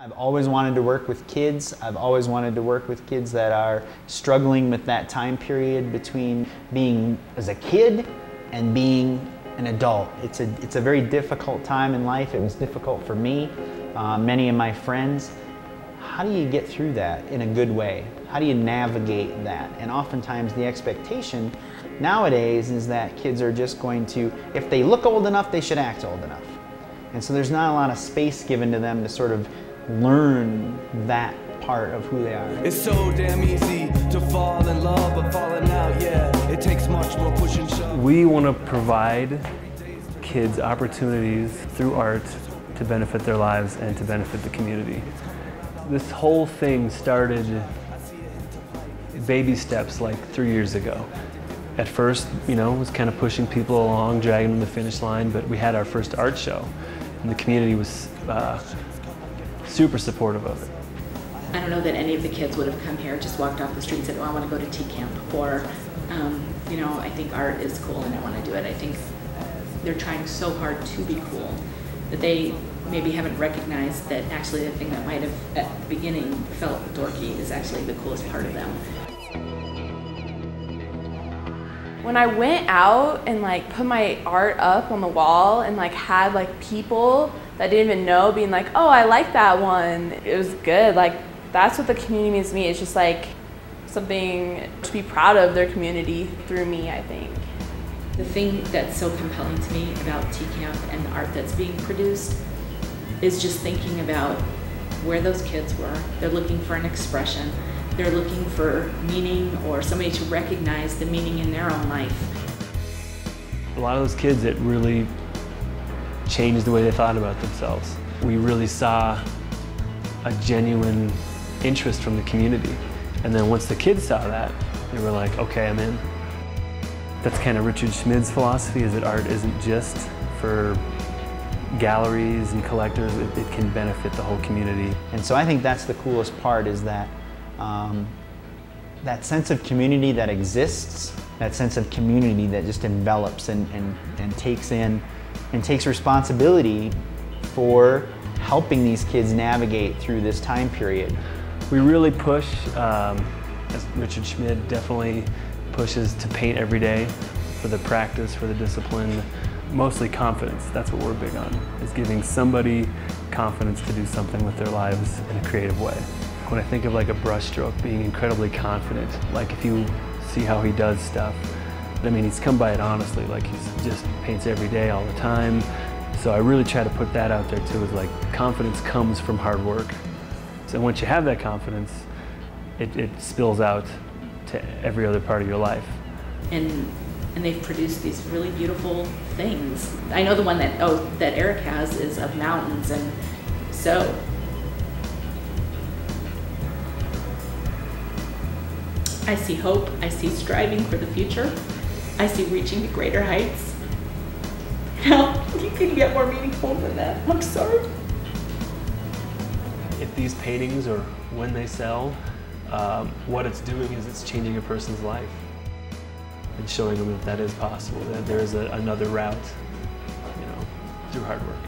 I've always wanted to work with kids. I've always wanted to work with kids that are struggling with that time period between being as a kid and being an adult. It's a very difficult time in life. It was difficult for me, many of my friends. How do you get through that in a good way? How do you navigate that? And oftentimes the expectation nowadays is that kids are just going to, if they look old enough, they should act old enough. And so there's not a lot of space given to them to sort of learn that part of who they are. It's so damn easy to fall in love, but falling out, yeah, it takes much more push and shove. We want to provide kids opportunities through art to benefit their lives and to benefit the community. This whole thing started baby steps like 3 years ago. At first, you know, it was kind of pushing people along, dragging them to the finish line, but we had our first art show, and the community was super supportive of it. I don't know that any of the kids would have come here, just walked off the street and said, oh, I want to go to TCAMP, or, you know, I think art is cool and I want to do it. I think they're trying so hard to be cool that they maybe haven't recognized that actually the thing that might have at the beginning felt dorky is actually the coolest part of them. When I went out and like put my art up on the wall and like had like people that I didn't even know being like, oh, I like that one, it was good. Like that's what the community means to me. It's just like something to be proud of their community through me, I think. The thing that's so compelling to me about TCAMP and the art that's being produced is just thinking about where those kids were. They're looking for an expression. They're looking for meaning or somebody to recognize the meaning in their own life. A lot of those kids, it really changed the way they thought about themselves. We really saw a genuine interest from the community. And then once the kids saw that, they were like, okay, I'm in. That's kind of Richard Schmid's philosophy, is that art isn't just for galleries and collectors, it can benefit the whole community. And so I think that's the coolest part, is that that sense of community that exists, that sense of community that just envelops and takes in and takes responsibility for helping these kids navigate through this time period. We really push, as Richard Schmid definitely pushes, to paint every day for the practice, for the discipline. Mostly confidence, that's what we're big on, is giving somebody confidence to do something with their lives in a creative way. When I think of like a brushstroke, being incredibly confident, like if you see how he does stuff, I mean, he's come by it honestly, like he's just paints every day, all the time. So I really try to put that out there too, is like confidence comes from hard work. So once you have that confidence, it spills out to every other part of your life. And they've produced these really beautiful things. I know the one that Eric has is of mountains, and so I see hope, I see striving for the future, I see reaching to greater heights. Now, you couldn't get more meaningful than that. I'm sorry. If these paintings, or when they sell, what it's doing is it's changing a person's life and showing them that that is possible, that there is another route, you know, through hard work.